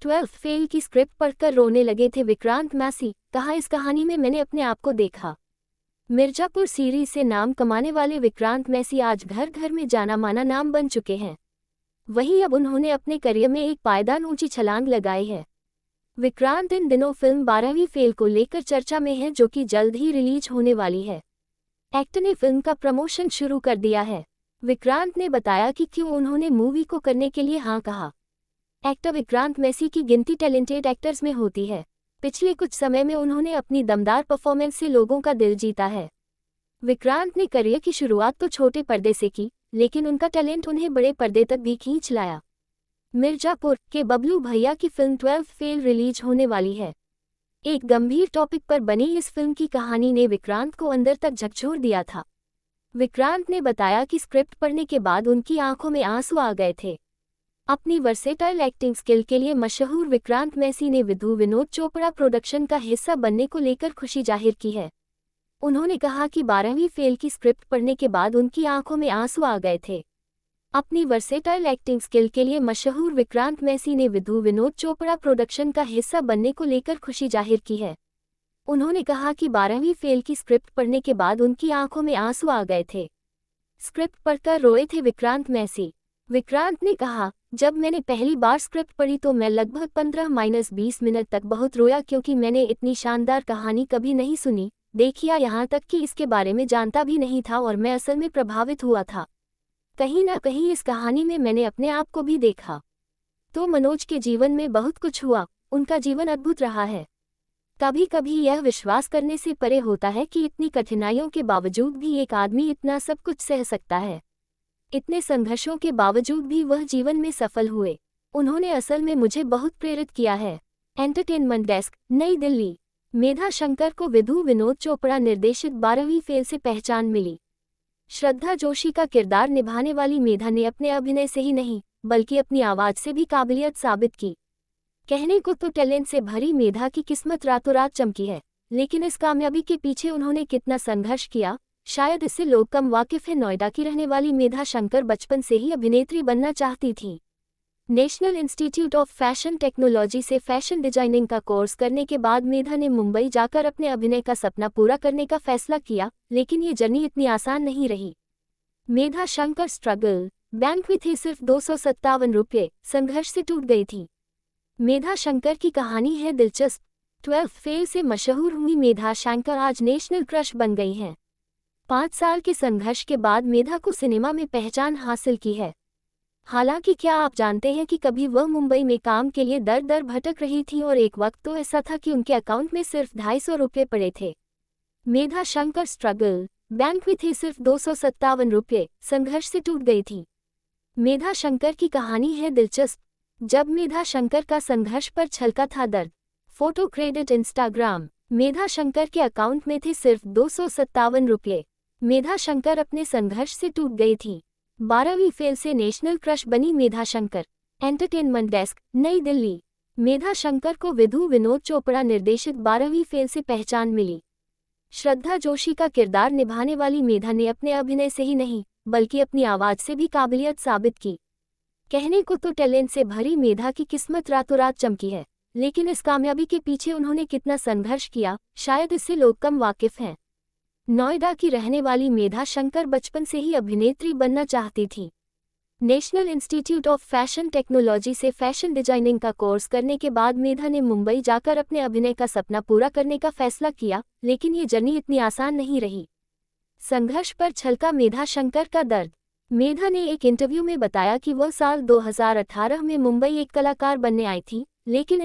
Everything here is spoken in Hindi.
12th फेल की स्क्रिप्ट पढ़कर रोने लगे थे विक्रांत मैसी। कहा, इस कहानी में मैंने अपने आप को देखा। मिर्जापुर सीरीज से नाम कमाने वाले विक्रांत मैसी आज घर घर में जाना माना नाम बन चुके हैं। वहीं अब उन्होंने अपने करियर में एक पायदान ऊंची छलांग लगाई है। विक्रांत इन दिनों फिल्म 12वीं फेल को लेकर चर्चा में है, जो कि जल्द ही रिलीज होने वाली है। एक्टर ने फिल्म का प्रमोशन शुरू कर दिया है। विक्रांत ने बताया कि क्यों उन्होंने मूवी को करने के लिए हाँ कहा। एक्टर विक्रांत मैसी की गिनती टैलेंटेड एक्टर्स में होती है। पिछले कुछ समय में उन्होंने अपनी दमदार परफॉर्मेंस से लोगों का दिल जीता है। विक्रांत ने करियर की शुरुआत तो छोटे पर्दे से की, लेकिन उनका टैलेंट उन्हें बड़े पर्दे तक भी खींच लाया। मिर्जापुर के बबलू भैया की फिल्म 12th फेल रिलीज होने वाली है। एक गंभीर टॉपिक पर बनी इस फिल्म की कहानी ने विक्रांत को अंदर तक झकझोर दिया था। विक्रांत ने बताया कि स्क्रिप्ट पढ़ने के बाद उनकी आंखों में आंसू आ गए थे। अपनी वर्सेटाइल एक्टिंग स्किल के लिए मशहूर विक्रांत मैसी ने विधु विनोद चोपड़ा प्रोडक्शन का हिस्सा बनने को लेकर खुशी जाहिर की है। उन्होंने कहा कि 12वीं फेल की स्क्रिप्ट पढ़ने के बाद उनकी आंखों में आंसू आ गए थे। अपनी वर्सेटाइल एक्टिंग स्किल के लिए मशहूर विक्रांत मैसी ने विधु विनोद चोपड़ा प्रोडक्शन का हिस्सा बनने को लेकर खुशी जाहिर की है। उन्होंने कहा कि 12वीं फेल की स्क्रिप्ट पढ़ने के बाद उनकी आंखों में आंसू आ गए थे। स्क्रिप्ट पढ़कर रोए थे विक्रांत मैसी। विक्रांत ने कहा, जब मैंने पहली बार स्क्रिप्ट पढ़ी तो मैं लगभग 15-20 मिनट तक बहुत रोया, क्योंकि मैंने इतनी शानदार कहानी कभी नहीं सुनी, देखी या यहाँ तक कि इसके बारे में जानता भी नहीं था, और मैं असल में प्रभावित हुआ था। कहीं ना कहीं इस कहानी में मैंने अपने आप को भी देखा। तो मनोज के जीवन में बहुत कुछ हुआ, उनका जीवन अद्भुत रहा है। कभी कभी यह विश्वास करने से परे होता है कि इतनी कठिनाइयों के बावजूद भी एक आदमी इतना सब कुछ सह सकता है। इतने संघर्षों के बावजूद भी वह जीवन में सफल हुए। उन्होंने असल में मुझे बहुत प्रेरित किया है। एंटरटेनमेंट डेस्क, नई दिल्ली। मेधा शंकर को विधु विनोद चोपड़ा निर्देशित 12वीं फेल से पहचान मिली। श्रद्धा जोशी का किरदार निभाने वाली मेधा ने अपने अभिनय से ही नहीं, बल्कि अपनी आवाज से भी काबिलियत साबित की। कहने को तो टैलेंट से भरी मेधा की किस्मत रातों रात चमकी है, लेकिन इस कामयाबी के पीछे उन्होंने कितना संघर्ष किया, शायद इससे लोग कम वाकिफ हैं। नोएडा की रहने वाली मेधा शंकर बचपन से ही अभिनेत्री बनना चाहती थी। National institute of fashion technology से फैशन डिजाइनिंग का कोर्स करने के बाद मेधा ने मुंबई जाकर अपने अभिनय का सपना पूरा करने का फैसला किया, लेकिन ये जर्नी इतनी आसान नहीं रही। मेधा शंकर स्ट्रगल बैंक में थे सिर्फ 257 रुपये, संघर्ष से टूट गई थी। मेधा शंकर की कहानी है दिलचस्प। 12th फेल से मशहूर हुई मेधा शंकर आज नेशनल क्रश बन गई हैं। 5 साल के संघर्ष के बाद मेधा को सिनेमा में पहचान हासिल की है। हालांकि क्या आप जानते हैं कि कभी वह मुंबई में काम के लिए दर दर भटक रही थी, और एक वक्त तो ऐसा था कि उनके अकाउंट में सिर्फ 250 रुपये पड़े थे। मेधा शंकर स्ट्रगल बैंक में थे सिर्फ 257 रुपये, संघर्ष से टूट गई थी। मेधा शंकर की कहानी है दिलचस्प। जब मेधा शंकर का संघर्ष पर छलका था दर्द। Photo credit Instagram. Medha Shankar के अकाउंट में थे सिर्फ 257 रुपये। मेधा शंकर अपने संघर्ष से टूट गई थी। 12वीं फेल से नेशनल क्रश बनी मेधा शंकर। एंटरटेनमेंट डेस्क, नई दिल्ली। मेधा शंकर को विधु विनोद चोपड़ा निर्देशित 12वीं फेल से पहचान मिली। श्रद्धा जोशी का किरदार निभाने वाली मेधा ने अपने अभिनय से ही नहीं, बल्कि अपनी आवाज से भी काबिलियत साबित की। कहने को तो टैलेंट से भरी मेधा की किस्मत रातों रात चमकी है, लेकिन इस कामयाबी के पीछे उन्होंने कितना संघर्ष किया, शायद इससे लोग कम वाकिफ हैं। नोएडा की रहने वाली मेधा शंकर बचपन से ही अभिनेत्री बनना चाहती थी। National institute of fashion technology से फैशन डिजाइनिंग का कोर्स करने के बाद मेधा ने मुंबई जाकर अपने अभिनय का सपना पूरा करने का फैसला किया, लेकिन ये जर्नी इतनी आसान नहीं रही। संघर्ष पर छलका मेधा शंकर का दर्द। मेधा ने एक इंटरव्यू में बताया कि वह साल 2018 में मुंबई एक कलाकार बनने आई थी, लेकिन